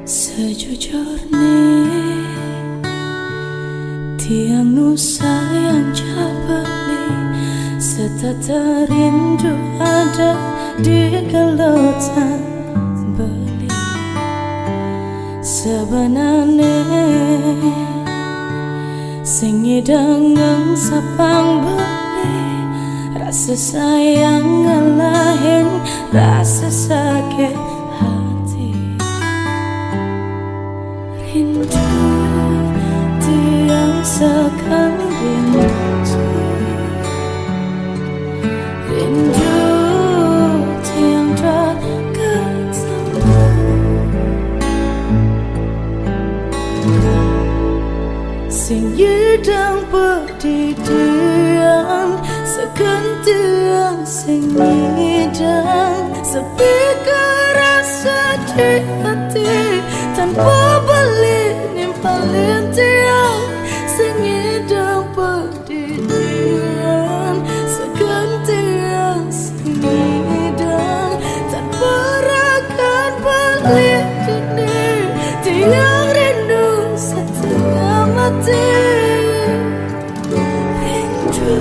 Sejujurnya tiang nu sayang jabali setata rindu ada di gelautan beli. Sebenarnya sing ngidang sapang beli rasa sayang ngalahin rasa sakit hati. Rindu tiang sekali rindu tiang tak ketemu. Sing yidang pedidian segantian sing yidang sepi kerasa di hati tanpa balik nimpalin tiang sing yidang pedidian segantian sing yidang tanpa rakan balik dini tiang rindu setengah mati. Rindu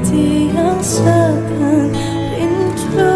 tiang segan rindu.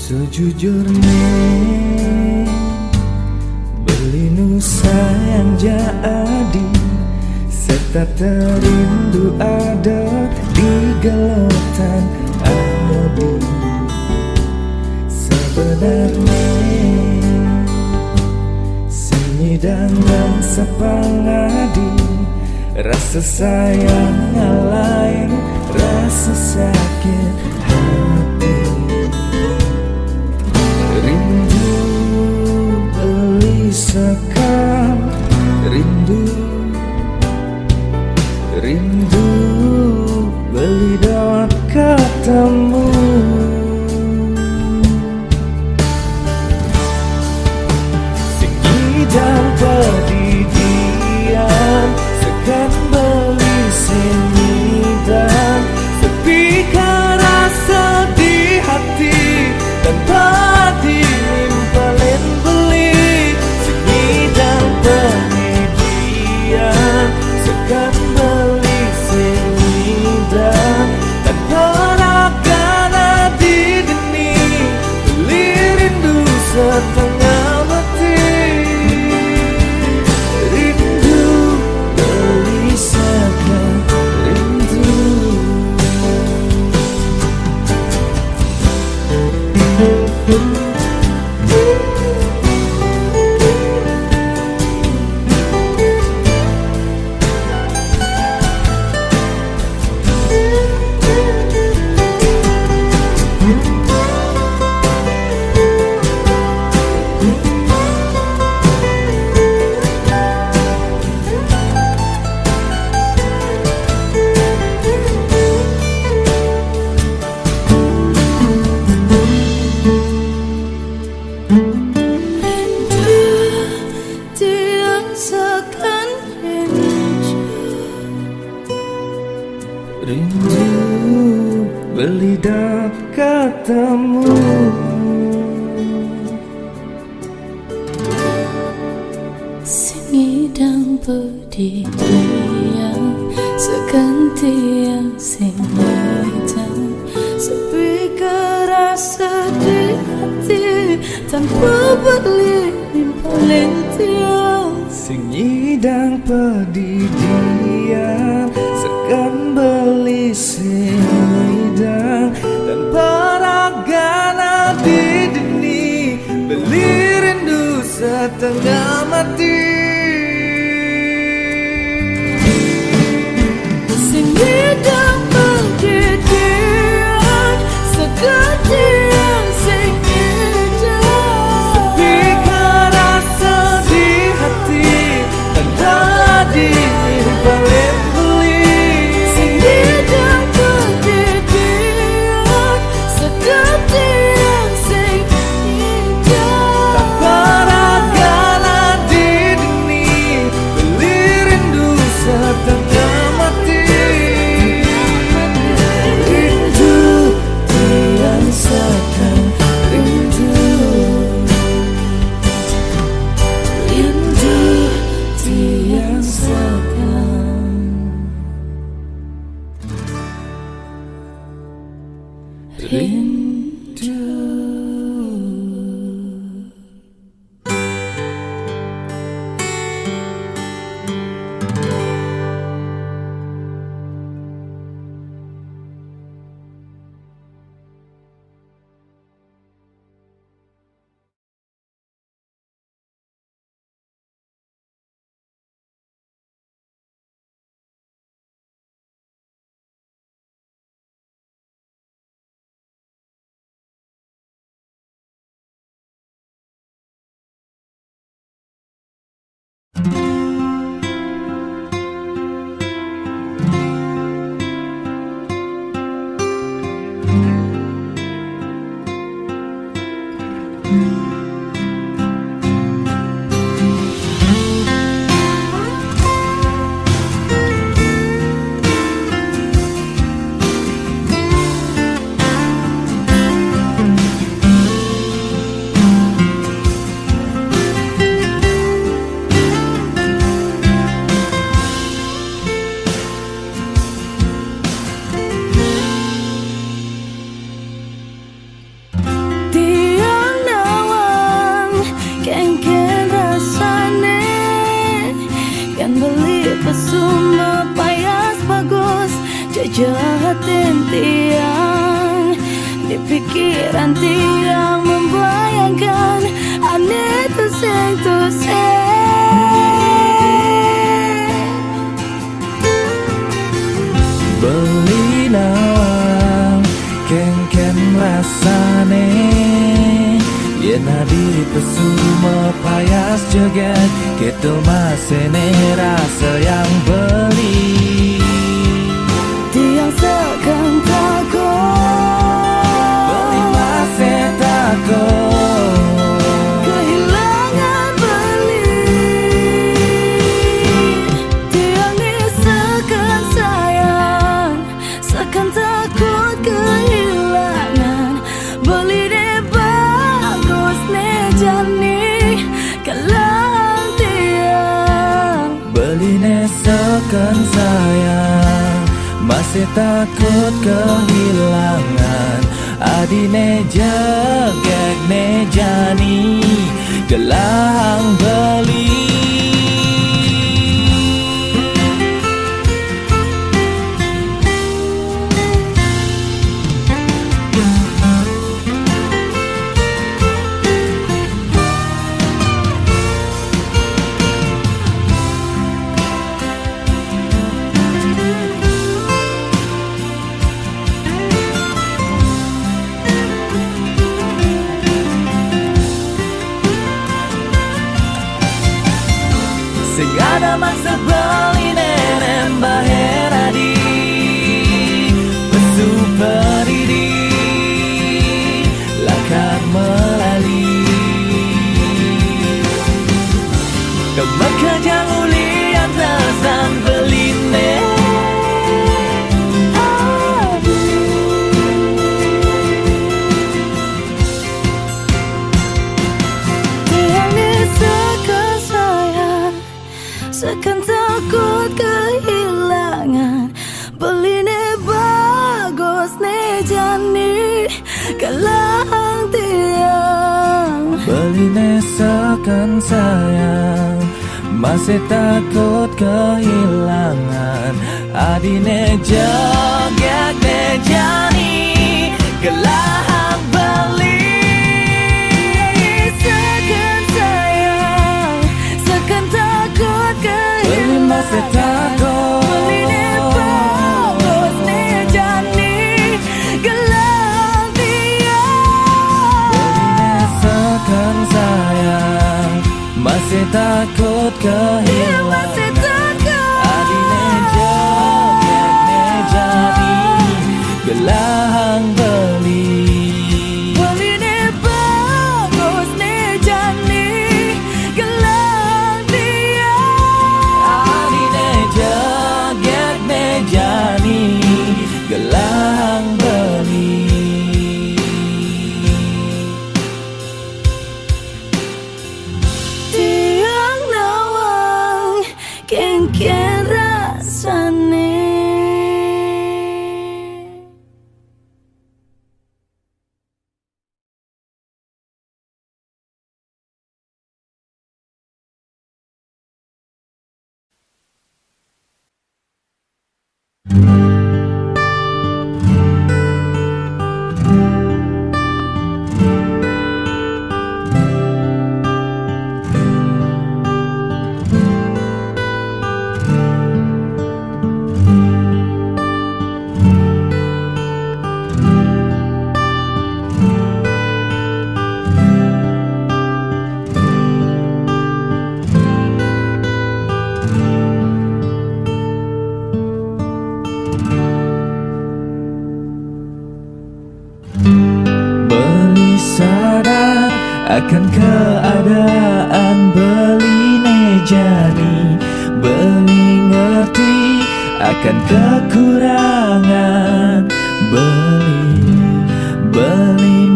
Sejujurnya beli nu sayang jadi setata rindu ada di gelautan abu. Sebenarnya senyidang sepangadi rasa sayang lain rasa sakit hati. Rindu beli sekam rindu rindu beli dawat ketemu. Sing hidang pedidian segan beli sing hidang sepi kerasa di hati tanpa dilimpalin beli. Sing hidang pedidian segan beli sing hidang tanpa rakana di geni beli rindu setengah mati. Rindu beli segan rindu. Rindu beli dap ketemu. Sing hidang pedidian seganti yang sing hidang sepi kerasa di hati tanpa beli. rindu sing nyidang pedidian sekan beli sing nyidang tanpa ragana di deni beli rindu setengah mati. sing nyidang pedidian seketian sing nyidang Sepi rasa di hati tanpa di balik beli sing nyidang pedidian seketian sing nyidang tanpa ragana di deni beli rindu setengah mati. Rindu tiang sekan rindu rindu tiang sekan rindu. tiang nawang kengken rasane kan beli pesuma payas bagus jajahatin tiang di pikiran tiang membayangkan aneh tuseng Beli nawang kengken rasane yen di pesuma payas joget gitu masene rasa yang beli tiang sekan takut beli masih takut kehilangan beli tiang ni sekan sayang sekan takut kehilangan beli deh bagus nih jani kelang tiang beli nesekan sayang masih takut kehilangan adine jegek ne jani gelang beli. Sing ada maksa beli nenek bahera di pesu peridi lakar melali Kemar kejang ulian tasan beli sekan takut kehilangan beli ne bagus ne jani kelang tiang beline sekan sayang, masih takut kehilangan. Adine joget nejani gelahang beli. Sekan sayang, sekan takut Beli masih takut. Beline bagus nejani gelang dia. Beline sekan sayang, masih takut kehilangan. Masih takut. Adine joget nejani gelahang beli. Beline bagus nejani gelang dia. Adine joget nejani gelahang beli. Tiang nawang kengken rasane. Beli sadar akan keadaan, beli nejani, beli ngerti akan kekurangan, beli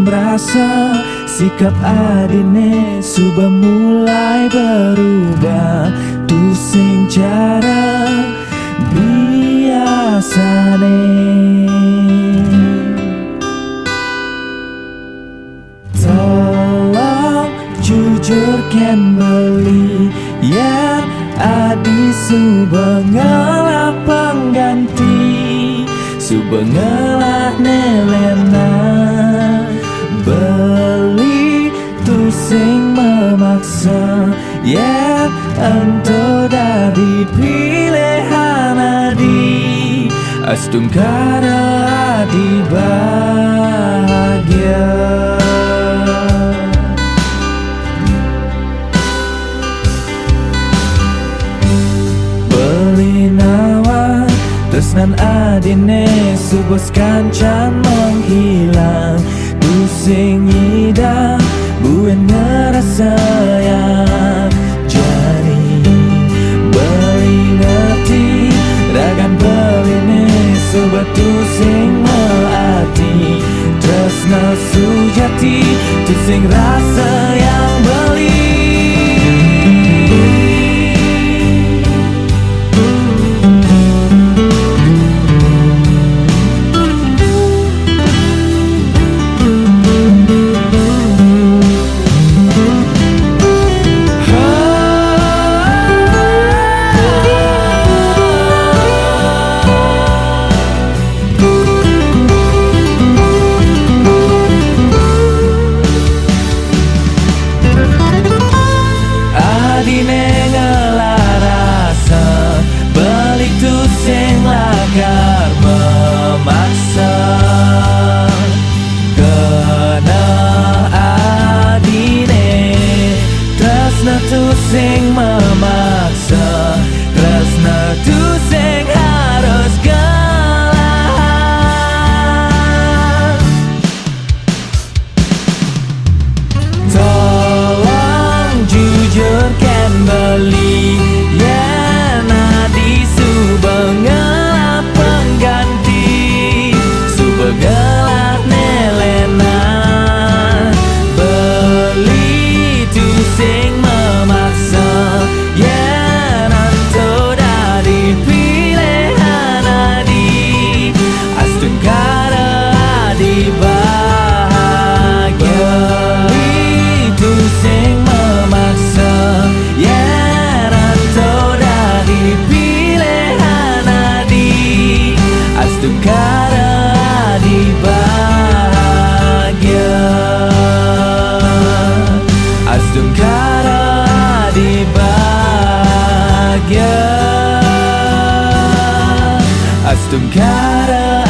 merasa sikap adine sudah mulai berubah. Tusing cara biasane. Tolong jujur ken beli yang adi subengalah pengganti, subengalah nelena. Beli tusing memaksa yang ento dari pilihan adi, astung kada adi bahagia. Tresnan adine subos kancan menghilang. Pusing ida buen ngerasa yang jadi. Beli ngerti ragan beline sobat tusing meati. Tresna sujati tusing rasa yang beli. Sing memaksa, tresna tu sing harus galah. Tolong jujur kan beli ya nadi subengalah pengganti, subengalah nelena. Beli tu sing memaksa ya nanto dari pilihan adi, astun kada adi bahagia. Itu Astungkara di bahagia, Astungkara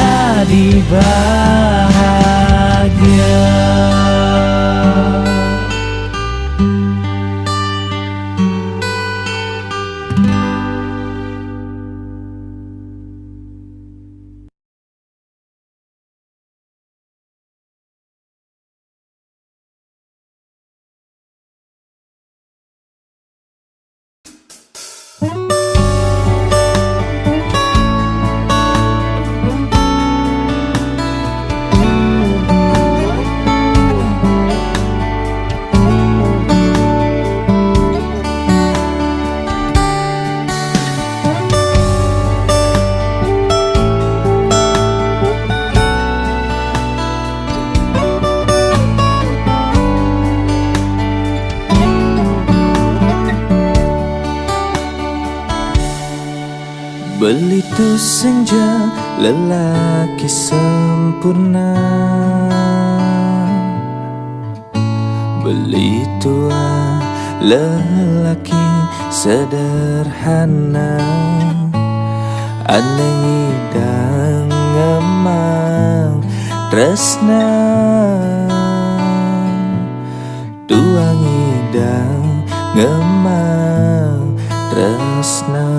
di bahagia. Belitu senja lelaki sempurna, belitu lelaki sederhana, ane ngidang ngemang tresna, tua ngidang ngemang tresna.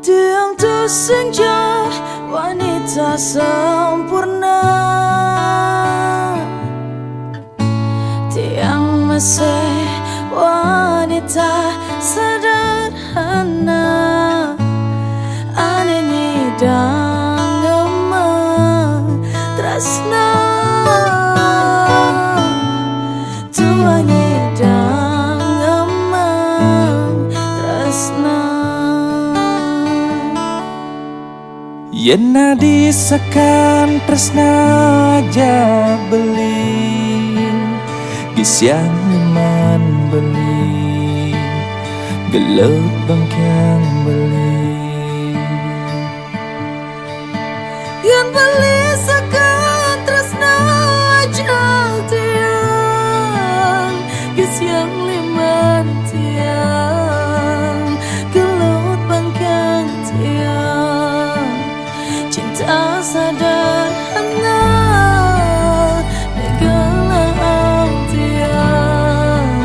Tiang tu senja wanita sempurna, tiang mesih wanita sederhana, ane ngidang ngemang tresna, tua ngidang ngemang tresna. Yena disekan tresna aja beli, gisiang liman beli, gelut bangkyang beli. Yang beli sekan tresna aja tiang, gisiang liman tiang, gelut bangkyang tiang. Cinta sederhana negelaang tiang,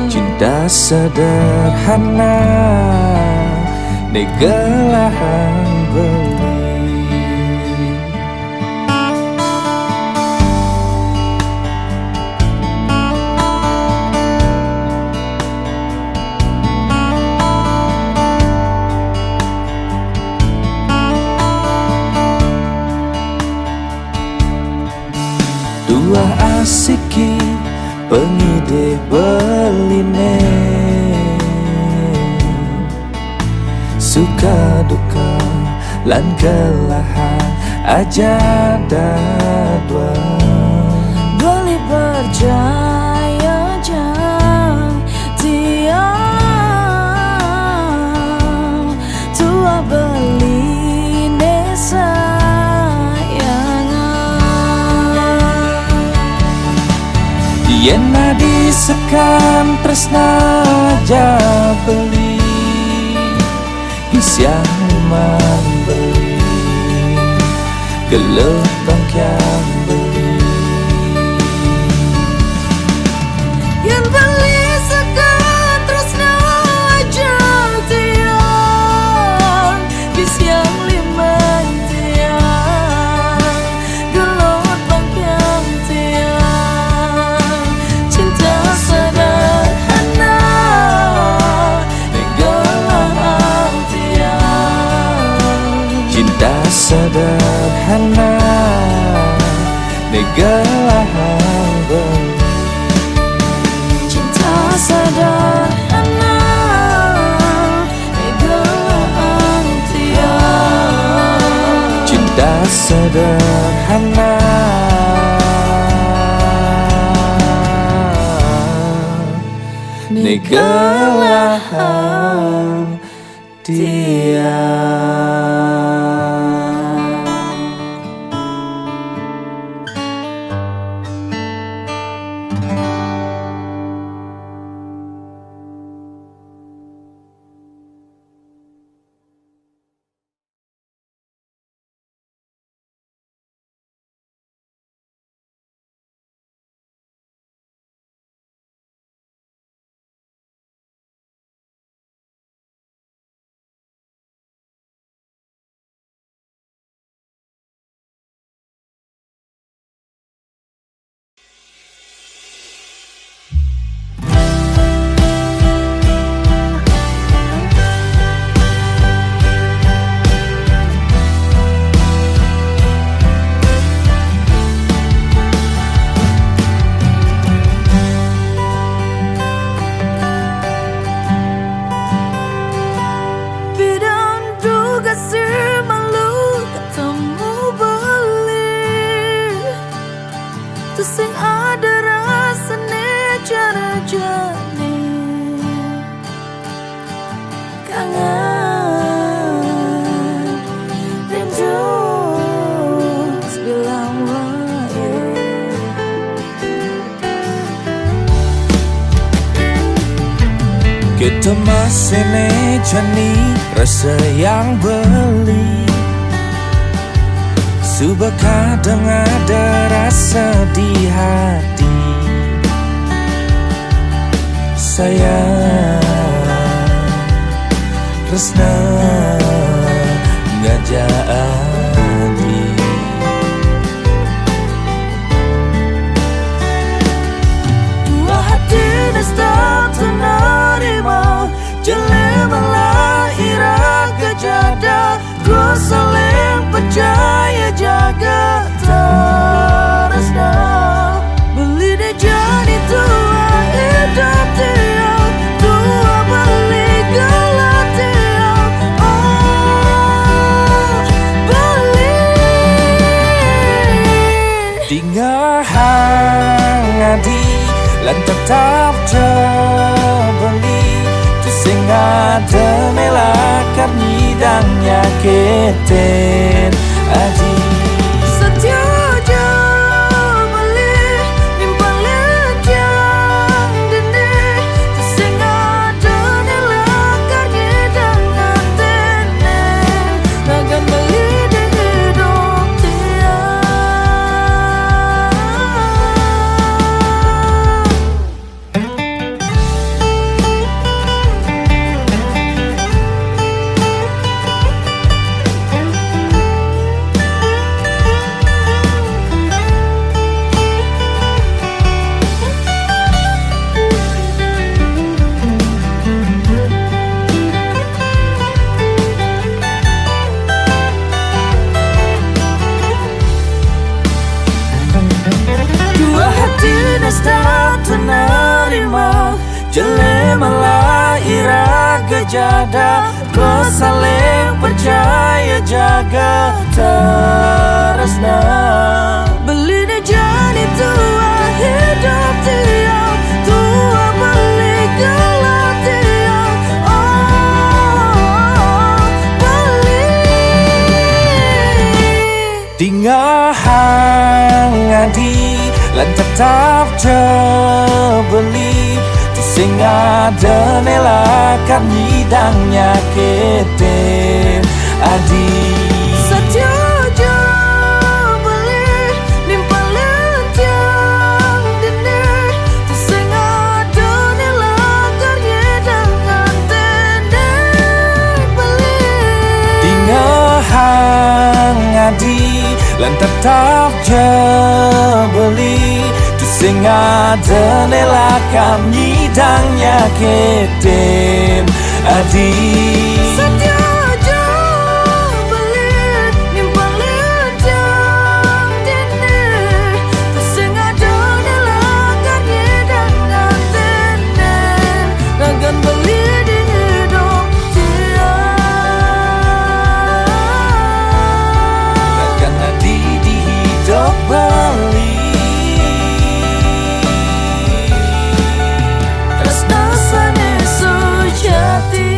Cinta sederhana negelaang beli. Dua asiki pengide beline, suka duka lan kelahan aja dadua. beli percaya jang tiang, tua beli nesa. Yena disekan tresna aja beli, gisiang liman beli, gelut bangkyang beli. Yang beli sekan tresna aja tiang, gisiang liman tiang, gelut bangkyang tiang. Cinta sederhana negelaang tiang, Cinta sederhana negelaang beli. cinta sederhana negelaang tiang, Cinta sederhana negelaang tiang. Ketemasene jani rasa yang beli. Subah kadang ada rasa di hati. Sayang Resna ngajak adi. Dua hati nesta menerima jelemalah iraga jada. Dua saling percaya jaga terusna. Beli deh jadi tua hidup dia. Tua beli gelat dia. Oh beli Tinggal hangadi lan tetap jebeli. Tu sing ada melakar nyidangnya keten adi. setia aja beli nimpang lejang dene. Sing ada nelakar nyedangan tene. Nagan beli deh hidup dia. Dua hati nesta menerima jelemalah iraga jada. Dua saling percaya jaga terusna. Beli deh jadi tua hidup dia. Tua beli gelat dia. Oh beli Tinggal hangadi lan tetap jebeli. Tu sing ada nelakar nyidangnya keten adi. setia aja beli nimpang lejang dene. Sing ada nelakar nyedangan tene. Beli Tinggal hangadi lan tetap jebeli. Tu sing ada nelakar nyidangnya keten adi. setia aja beli nimpang lejang dene. Sing ada nelakar nyedangan tene. Nagan beli di hidup dia. Nagan adi di hidup Bali. Tresna sane sejati.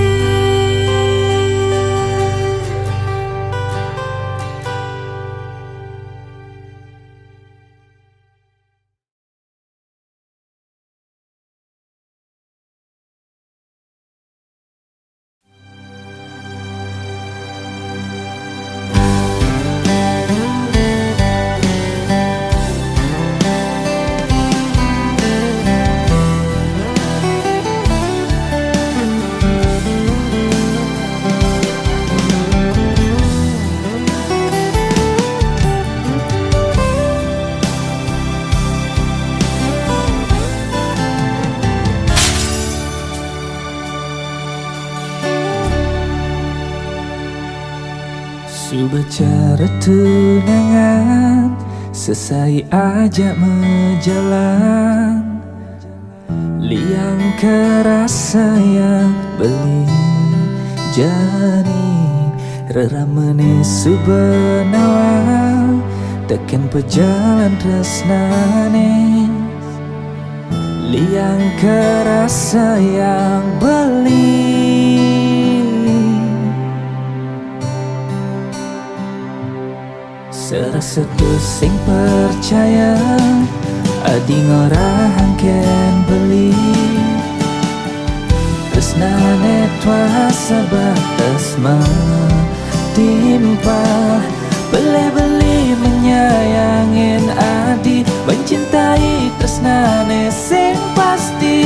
Subacara tunangan selesai ajak menjalan. Liang kerasa yang beli jani reramene subenawa. Tekan pejalan tresnane. Liang kerasa yang beli. Serasa tu sing percaya adi ngorang ken beli. Tresna metimpa. Beli-beli menyayangin adi, mencintai tresnane sing pasti.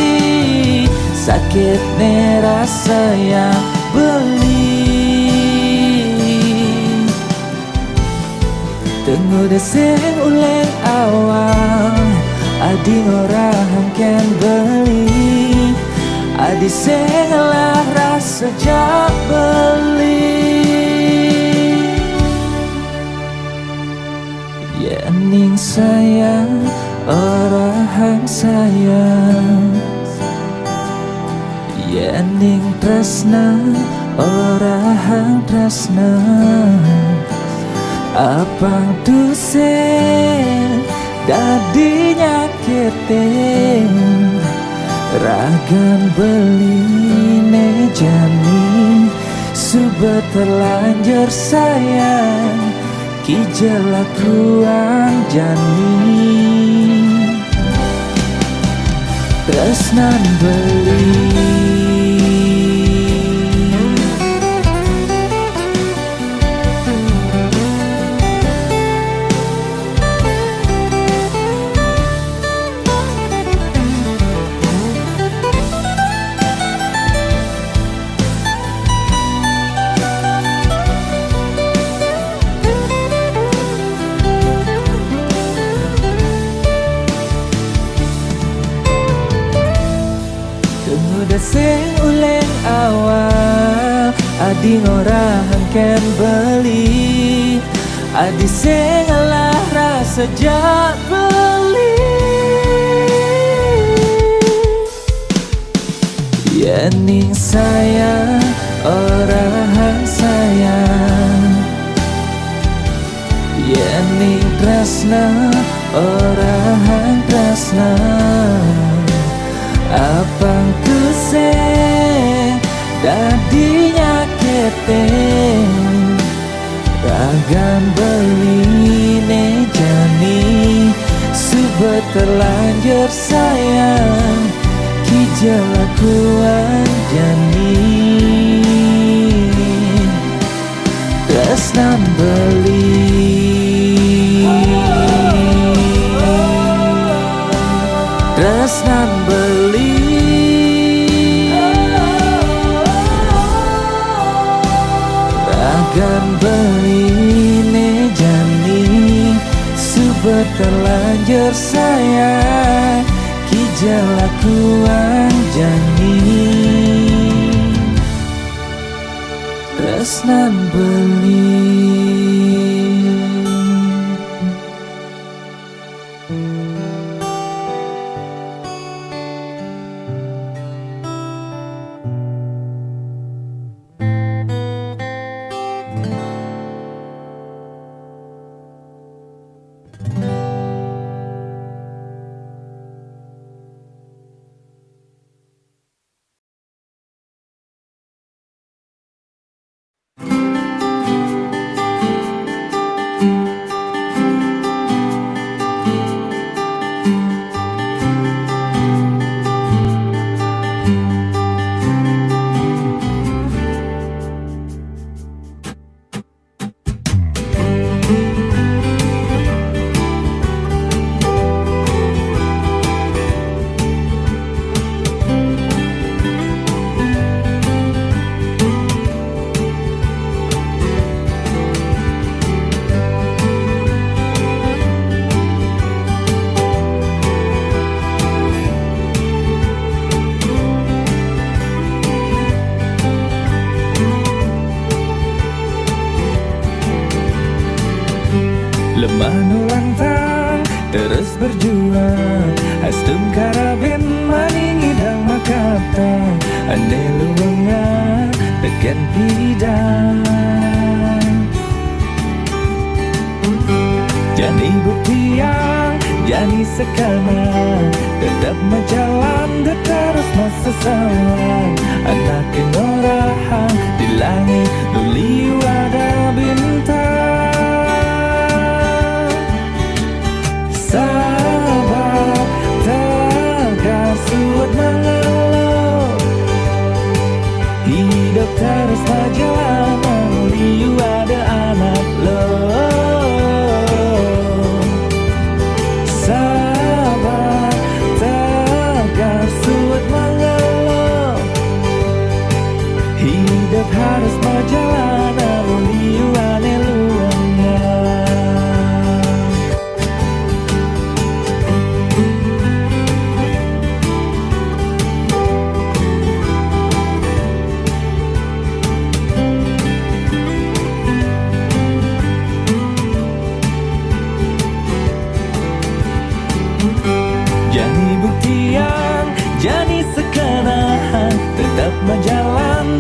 Sakit ne rasa yang beli. Tunggu desing uleng awal, adi ngorang hangken beli. Adi sing lah rasa jak beli. Ning sayang, orang sayang. Ning tresna, orang tresna. Apang tusen dadi nyakitin, ragan beli ne janin. Sudah terlanjur sayang, kijela kuang janin. Tresnan beli. Sing uleng awal, adi ngora hangken beli. Adi sing lah rasa jak beli. Ning sayang, orang sayang. Ning tresna, orang tresna. Apang tusen dadi nyakitin, ragan beli ne jani. Sudah terlanjur sayang, kijela kuan jani. Tresnan beli. Tresnan beli. Ragan beli ne jani. Sudah terlanjur sayang, kijela kuang jani. Tresnan beli. Lemah nulantang terus berjuang, hastum karabin maningi dang makatang. Ane luwengan tekan bidang, jani buktiang, jani sekarang. Tetap menjalan, terus masa sawan. Anak kenorahan di langit, nuli ada bintang. Sabar, tegar, suat mengeluh. Hidup terus berjalan.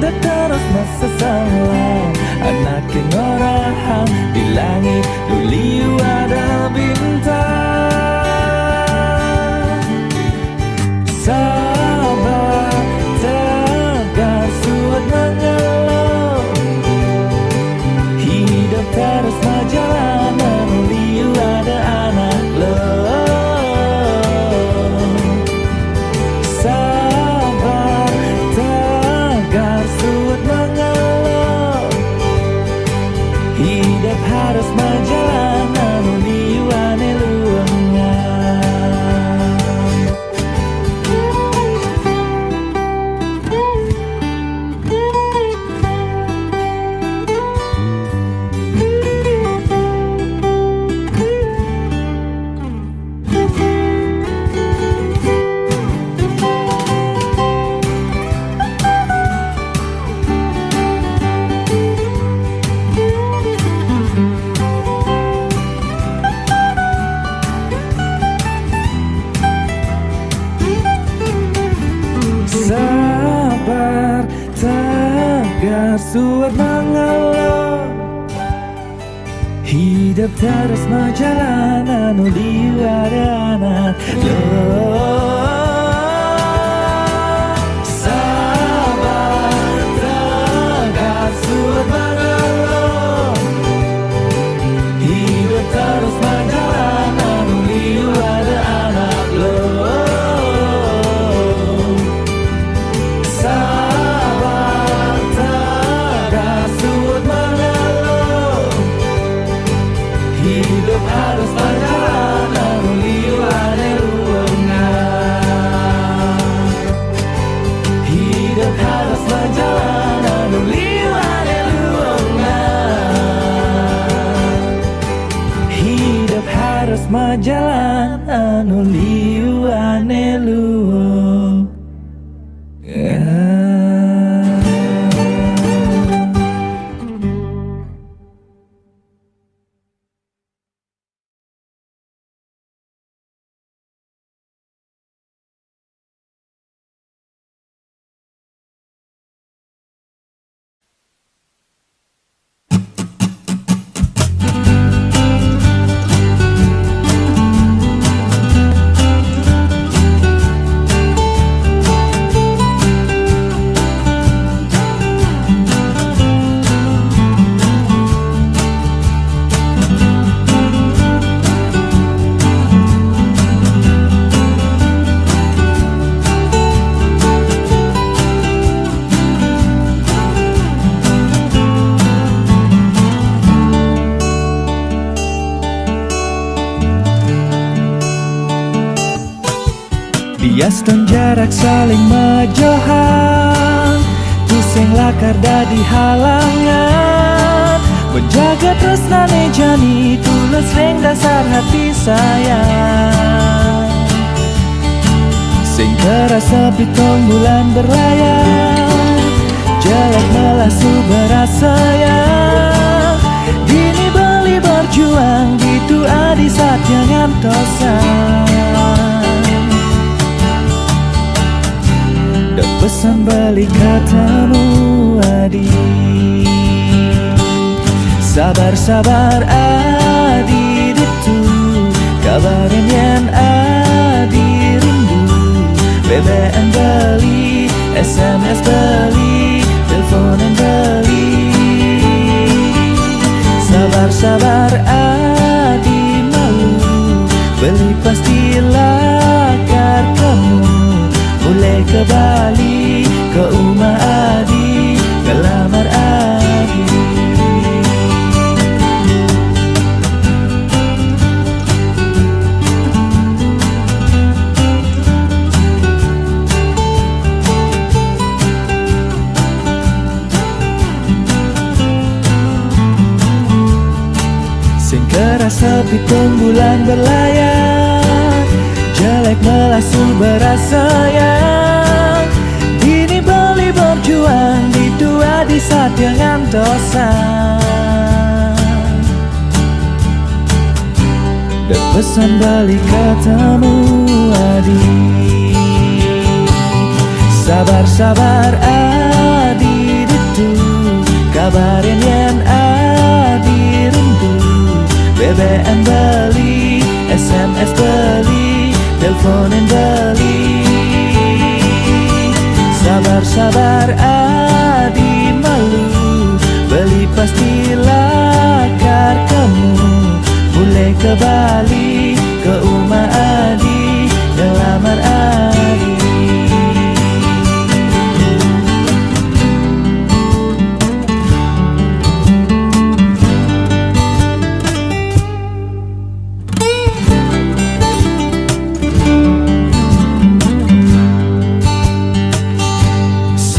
dan terus masalah. Anak yang orang di langit dulu ada bintang. Sabar, tegar, suat mengeluh. Hidup terus berjalan, dulu ada anak lo. Sabar, tegar, suat mengeluh. Hidup harus berjalan, dulu ada luangan. Sabar, tegar, suat mengeluh. Hidup terus berjalan, dulu ada anak lo. Sabar, tegar, suat mengeluh. Hidup terus berjalan, dulu ada anak lo. Sabar, tegar, suat mengeluh. Hidup harus berjalan, dulu ada luangan. Hidup harus berjalan, dulu ada luangan. Hidup harus berjalan, dulu ada luangan. Biaskan jarak saling menjohan, tusing lakar dadi halangan. Menjaga tresnane jani, tulus ring dasar hati sayang. Sing kerasa pitong bulan berlayar, jelek melasu berasa ya. Dini beli berjuang, gitu adi saat yang ngantosan. Dan pesan balik katamu adi, sabar-sabar adi itu kabarin yang adi rindu. BBM beli, SMS beli, teleponan beli. Sabar-sabar adi malu, beli pasti lakar kamu. Mulai ke Bali, ke rumah Adi, ke lamar Adi. Sing kerasa pitung bulan berlayar, jelek melasu berasa yang. Dini beli berjuang, dua di saat yang ngantosan. Dan pesan balik katamu adi, sabar-sabar adi kabarin yen adi rindu. BBM beli, SMS beli, teleponin beli. Sabar-sabar adi malu, beli pasti lakar kamu. Mulai ke Bali, ke rumah adi, ngelamar adi.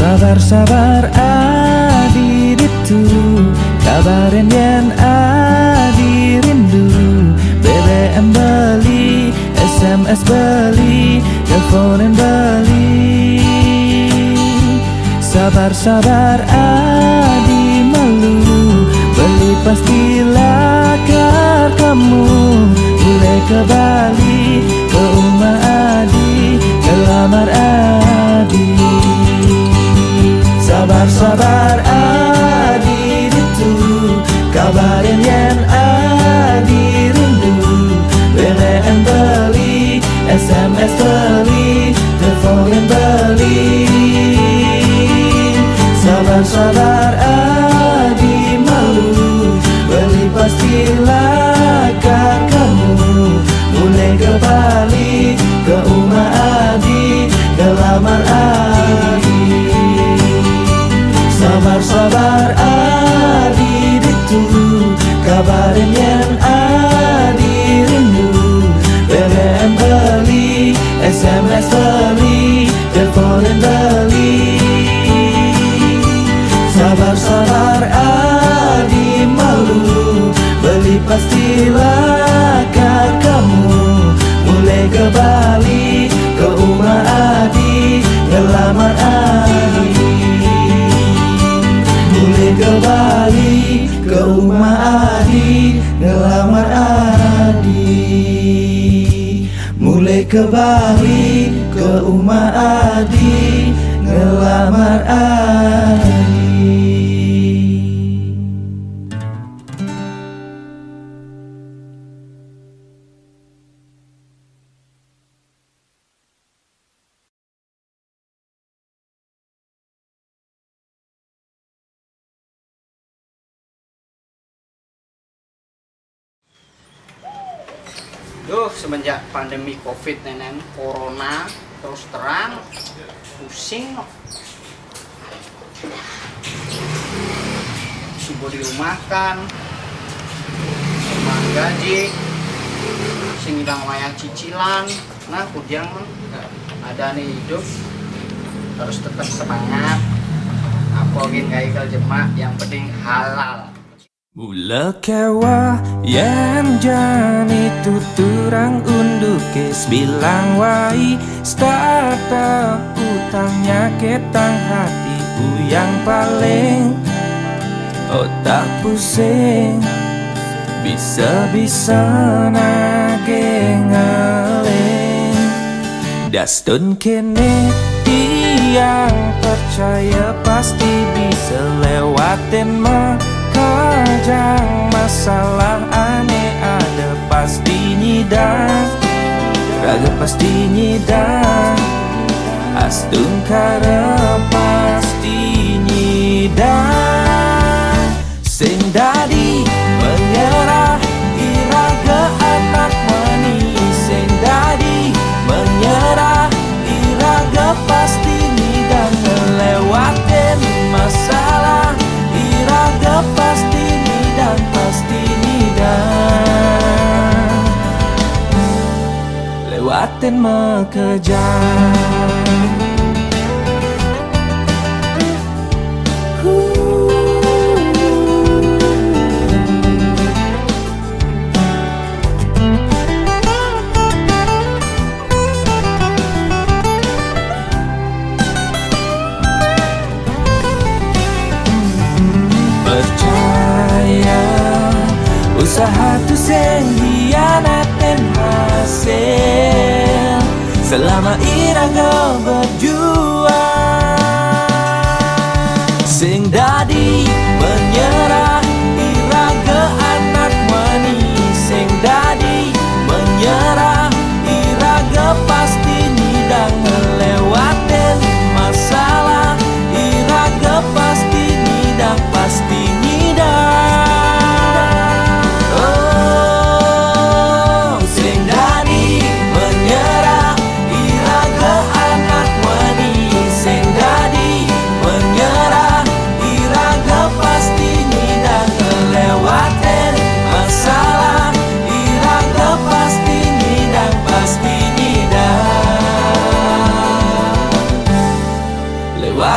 Sabar-sabar adi ditu, kabarin yen adi rindu. BBM beli, SMS beli, teleponin beli. Sabar-sabar adi malu, beli pasti lakar kamu. Mulai ke Bali, ke rumah adi, ngelamar adi. Sabar-sabar adi ditu, kabarin yen adi rindu. BBM beli, SMS beli, teleponin beli. Sabar-sabar adi malu, beli pasti lakar kamu. Mulai ke Bali, ke rumah adi, ngelamar adi. Sabar-sabar adi ditu, kabarin yen adi rindu. BBM beli, SMS beli, teleponin beli. Sabar-sabar adi malu, beli pasti lakar kamu. Mulai ke Bali, ke rumah adi, ngelamar adi. Mulai ke Bali, ke rumah adi, ngelamar adi. Mulai ke Bali, ke rumah adi, ngelamar adi. Duh, semenjak pandemi COVID nenen corona terus terang pusing no. Subuh di rumah kan sembang gaji sing ilang wayang cicilan. Nah kujang ada nih hidup harus tetap semangat. Apalagi gagal jemaah yang penting halal. Mula kewa yang jani tuturang undukis bilang wai startup utangnya ketang hati yang paling otak pusing bisa-bisa nage ngeling Dastun kene tiang percaya pasti bisa lewatin kajang masalah aneh ada pasti nyidang raga pasti nyidang astun kara pasti nyidang sing dadi menyerah iraga anak mani sing dadi menyerah iraga pasti nyidang ngelewatin masalah iraga pasti nidang lewatin mekejang usaha tu sing hianatin hasil selama iraga berjuang sing dadi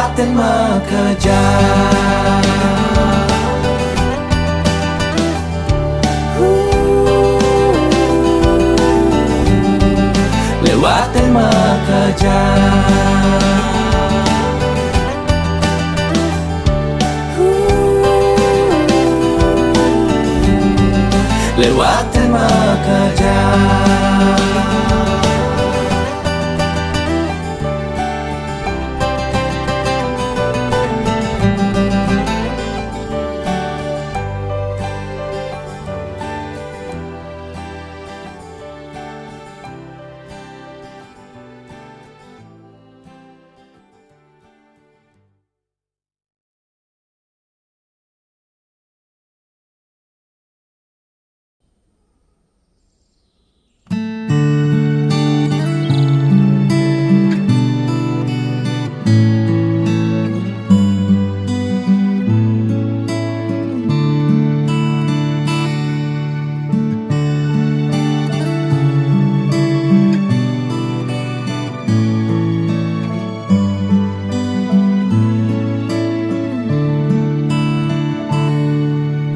lewatin mekerja. Lewatin mekerja. Lewatin mekerja.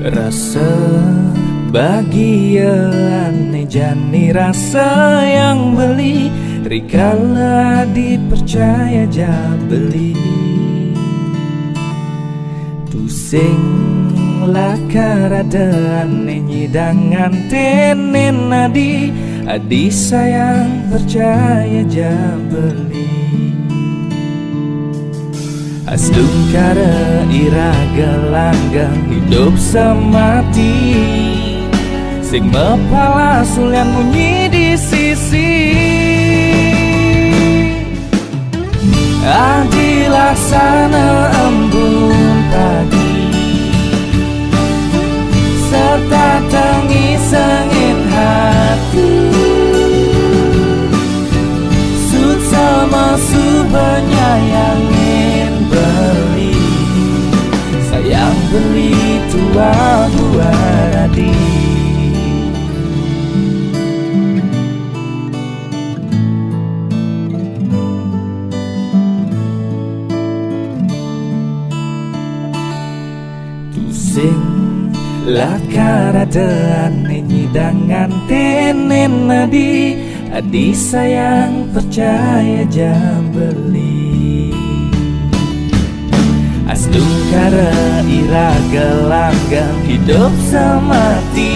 Rasa bahagia aneh jani rasa yang beli rikala dipercaya jabeli. Tusing lakarada aneh nyidangan tenen adi adi sayang percaya jabeli. Asdung kara ira gelanggang hidup semati sing mepala sulian munyi di sisi. Adi laksana embun pagi serta tangi sengit hati sud sama subanyayangin beli sayang beli tua buat adik. Tusing lakarada aneh nyidangan tenen adi adi sayang percaya jambeli. Asdung kara ira gelanggang hidup semati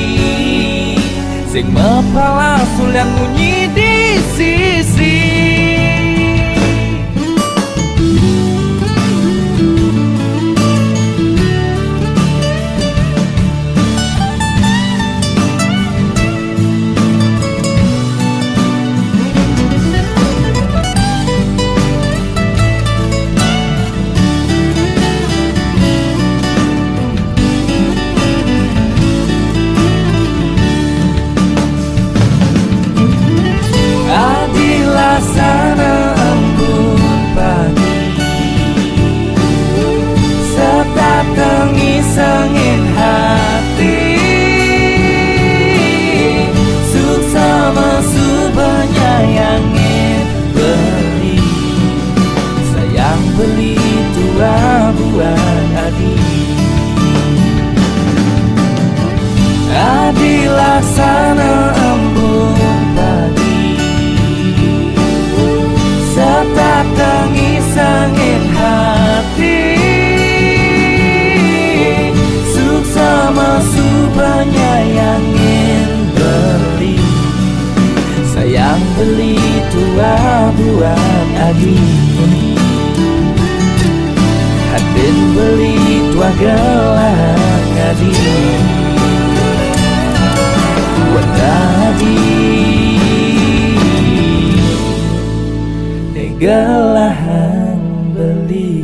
sing mepala sulian munyi di sisi. Sana embun pagi serta tengi sengit hati suk sama subanyayangin beli sayang beli tua buat adi. Adi laksana embun pagi serta tangi sengit hati suk sama subanyayangin beli sayang beli tua buat adi. Hadin beli tua gelang adi buat adi. Gelahan beli.